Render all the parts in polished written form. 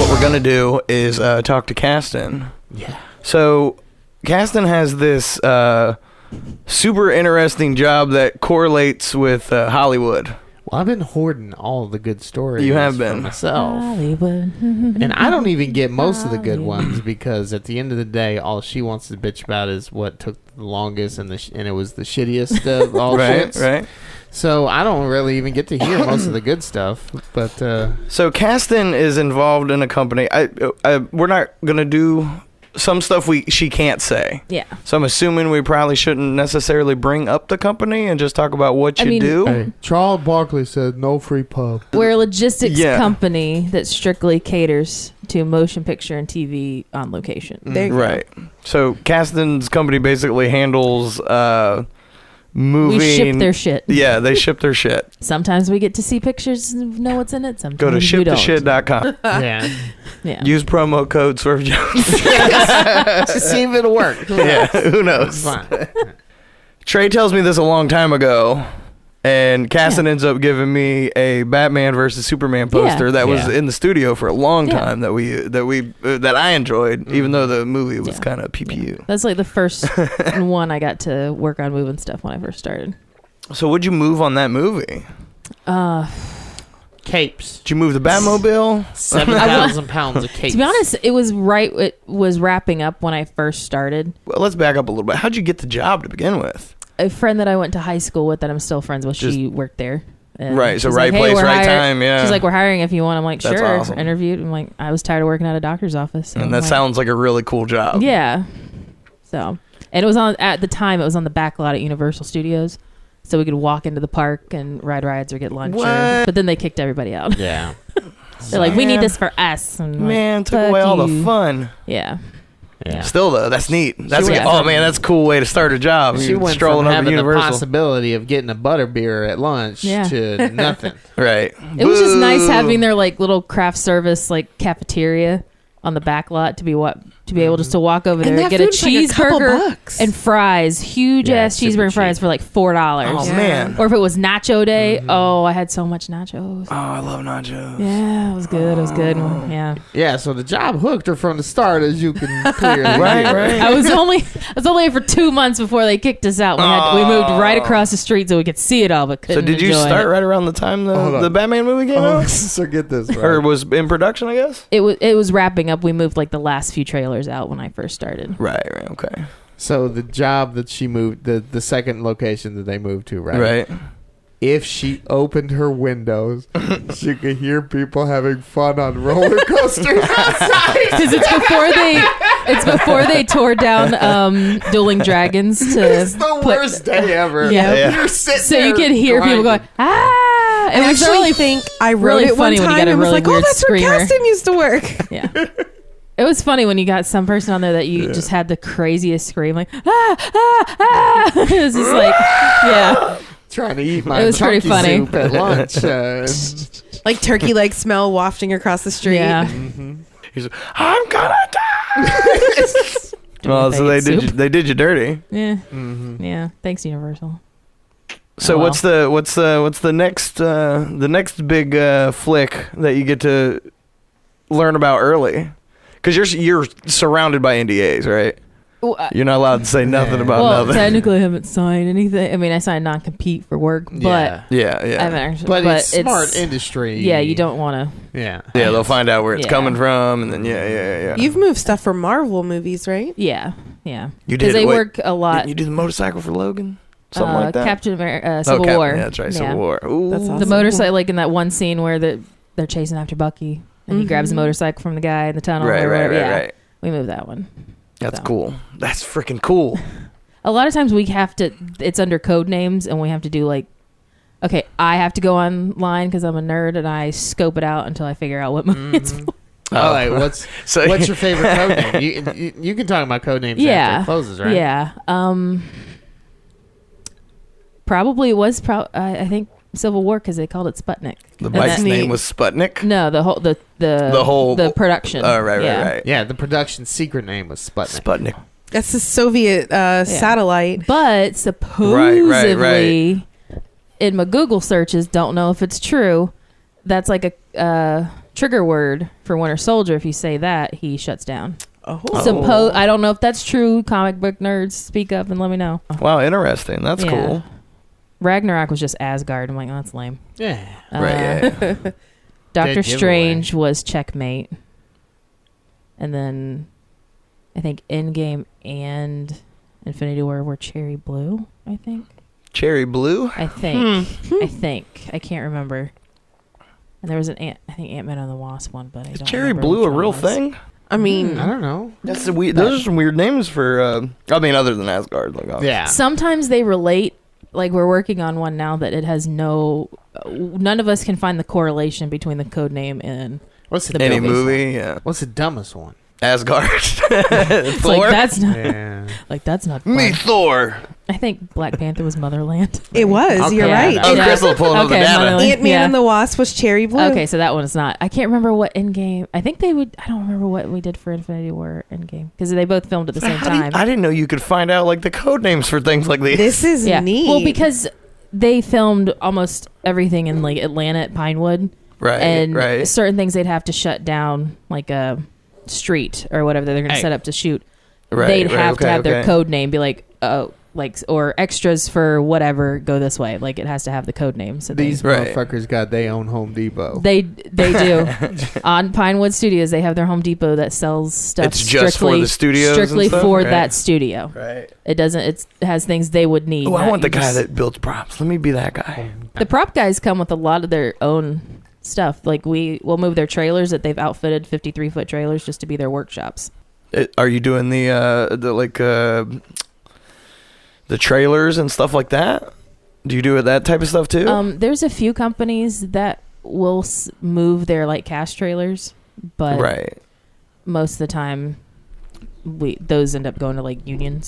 what we're gonna do is talk to Kastin. Yeah. So Kastin has this super interesting job that correlates with Hollywood. Well, I've been hoarding all the good stories. You have been. for myself. Hollywood. And I don't even get most of the good ones because at the end of the day, all she wants to bitch about is what took the longest and it was the shittiest of all shits. Right. So I don't really even get to hear most of the good stuff. But So Kastin is involved in a company. We're not gonna do some stuff she can't say. Yeah. So I'm assuming we probably shouldn't necessarily bring up the company and just talk about what you do. hey, Charles Barkley said no free pub. We're a logistics company that strictly caters to motion picture and TV on location. There you go. Right. So Kastin's company basically handles moving. We ship their shit. Yeah, they ship their shit. Sometimes we get to see pictures and know what's in it. Sometimes Go to we don't. shiptheshit.com. Yeah. Use promo code SwerveJones. To see if it'll work. Who knows? Fine. Trey tells me this a long time ago, and Kastin ends up giving me a Batman versus Superman poster that was in the studio for a long time that I enjoyed, even though the movie was kind of PPU. That's like the first one I got to work on moving stuff when I first started. So what'd you move on that movie? Capes. Did you move the Batmobile? 7,000 pounds of capes. To be honest, it was wrapping up when I first started. Well, let's back up a little bit. How'd you get the job to begin with? A friend that I went to high school with that I'm still friends with, she worked there. And right, so she's right like, place, we're right time, yeah. She's like, we're hiring if you want. I'm like, That's sure. awesome. Interviewed. I'm like, I was tired of working at a doctor's office. So And that sounds like a really cool job. Yeah. So, and it was at the time, it was on the back lot at Universal Studios. So we could walk into the park and ride rides or get lunch. But then they kicked everybody out. Yeah. They're like, we need this for us. And Man, like, took fuck away all the you. fun. Yeah. Yeah. Still though, that's neat. That's went that's a cool way to start a job. She You're went strolling from over having the Universal. possibility of getting a butterbeer at lunch to nothing. Right. It was just nice having their like little craft service like cafeteria on the back lot to be able just to walk over there and get a cheeseburger and fries, huge ass cheeseburger and fries for like $4. Oh man! Or if it was nacho day, I had so much nachos. Oh, I love nachos. Yeah, it was good. It was good. Yeah. Yeah, so the job hooked her from the start, as you can clearly right. I was only for 2 months before they kicked us out. We moved right across the street so we could see it all, but couldn't. So did you enjoy start it. right around the time the Batman movie came out? So get this right. Or was in production, I guess. It was wrapping up. We moved like the last few trailers out when I first started. Right. Okay. So the job that she moved, the second location that they moved to, right? Right. If she opened her windows, she could hear people having fun on roller coasters outside. Because it's before they tore down Dueling Dragons to. It's the worst day ever. Yeah. You're sitting So there you could hear people going, ah! I actually think I wrote really it one funny when you time got a and was really like, oh, weird that's screamer. where Kastin used to work. Yeah. It was funny when you got some person on there that you just had the craziest scream, like, ah, ah, ah. It was just like, yeah. Trying to eat my It was pretty chunky funny. soup at lunch. Like turkey leg smell wafting across the street. Yeah. He's like, I'm gonna die. Well, so they did you dirty. Yeah. Yeah. Thanks, Universal. So Oh, well. what's the next big flick that you get to learn about early? Because you're surrounded by NDAs, right? Well, You're not allowed to say nothing about nothing. technically I haven't signed anything. I mean, I signed non-compete for work, but Yeah. I haven't actually, but it's smart industry. Yeah, you don't want to. Yeah. Yeah, they'll find out where it's Yeah. coming from, and then yeah. You've moved stuff for Marvel movies, right? Yeah. You Because did. they Wait, work a lot. didn't you do the motorcycle for Logan? Something like that. Captain America, Civil War. Yeah, that's right. Civil War. Ooh. That's awesome. The motorcycle, like in that one scene where they're chasing after Bucky, and he grabs the motorcycle from the guy in the tunnel. Right. We moved that one. That's So. cool. That's freaking cool. A lot of times we have to. It's under code names, and we have to do like. Okay, I have to go online because I'm a nerd, and I scope it out until I figure out what movie it's for. All right. What's your favorite code name? You can talk about code names after it closes, right? Yeah. Probably was. I think Civil War because they called it Sputnik. The bike's name was Sputnik. No, the production. Oh, right. Yeah, the production secret name was Sputnik. Sputnik. That's the Soviet satellite. But supposedly, in my Google searches, don't know if it's true. That's like a trigger word for Winter Soldier. If you say that, he shuts down. Oh. I don't know if that's true. Comic book nerds, speak up and let me know. Wow, interesting. That's cool. Ragnarok was just Asgard. I'm like, oh, that's lame. Yeah. Right. Doctor Strange was Checkmate. And then I think Endgame and Infinity War were Cherry Blue, I think. Cherry Blue? I think. I can't remember. And there was I think Ant-Man and the Wasp one, but I don't Cherry remember Blue which a one real it was. thing? I mean, I don't know. Those are some weird names for. I mean, other than Asgard, like obviously. Yeah. Sometimes they relate. Like we're working on one now that it has none of us can find the correlation between the code name and What's the any dumbest movie. one? Yeah. What's the dumbest one? Asgard. It's Thor. like that's not Yeah. like that's not fun. Me Thor. I think Black Panther was Motherland. It was. Okay. You're Yeah. right. Oh, Yeah. Crystal pulling up the Okay, data. Motherland. Ant-Man and the Wasp was Cherry Blue. Okay, so that one is not. I can't remember what Endgame. I think they would. I don't remember what we did for Infinity War Endgame because they both filmed at the same time. I didn't know you could find out like the code names for things like these. This is neat. Well, because they filmed almost everything in like Atlanta at Pinewood, Right. and right. certain things they'd have to shut down, like a street or whatever that they're going to set up to shoot. Right, They'd right, have to okay, have their okay. code name, be like, or extras for whatever go this way. Like it has to have the code name. So These Right. motherfuckers got their own Home Depot. They do. On Pinewood Studios, they have their Home Depot that sells stuff It's just for the studios strictly and stuff? for Right. that studio. Right. It doesn't. It has things they would need. Oh, I not want the you guy just- that builds props. Let me be that guy. The prop guys come with a lot of their own stuff. Like we'll move their trailers that they've outfitted 53-foot trailers just to be their workshops. Are you doing the trailers and stuff like that? Do you do that type of stuff too? There's a few companies that will move their like cast trailers, but right. most of the time those end up going to like union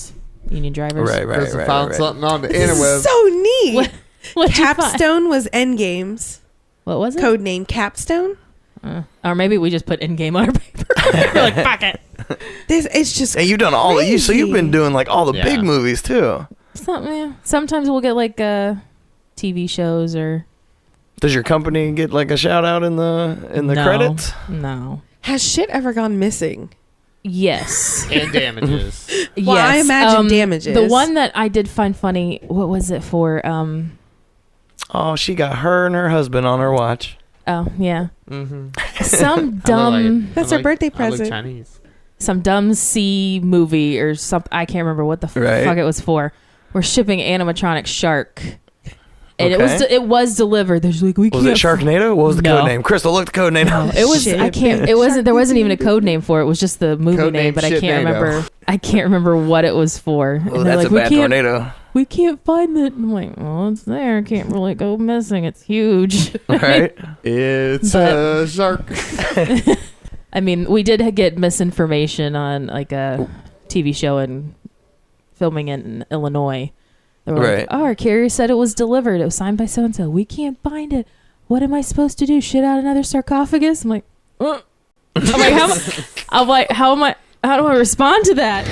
drivers. Right. Because I found something on the interweb. so neat. What'd you find? Capstone was Endgame's What was it? code name. Capstone. Or maybe we just put Endgame on our paper. We're like, fuck it. It's just. And you've done all of you, so you've been doing like all the Yeah. big movies too. Sometimes we'll get like TV shows or. Does your company get like a shout out in the No. credits? No. Has shit ever gone missing? Yes. And damages. Well, I imagine damages. The one that I did find funny. What was it for? Oh, she got her and her husband on her watch. Oh yeah. Mm-hmm. Some dumb. That's her birthday present. Chinese. Some dumb C movie or something. I can't remember what the Right. fuck it was for. We're shipping animatronic shark, and Okay. it was delivered. There's like we Was can't. it Sharknado? What was the No. code name? Crystal, look the code name. No, it was. I Shit. can't. It wasn't. There wasn't even a code name for it. It was just the movie Code name, name but I can't Shitnado. remember. I can't remember what it was for. Oh, And they're that's like, a we bad can't. tornado. We can't find it. I'm like, well, it's there. Can't really go missing. It's huge. Right? It's But- a shark. I mean, we did get misinformation on like a TV show and filming in Illinois. They were Right. like, oh, our carrier said it was delivered. It was signed by so and so. We can't find it. What am I supposed to do? Shit out another sarcophagus? I'm like, how do I respond to that?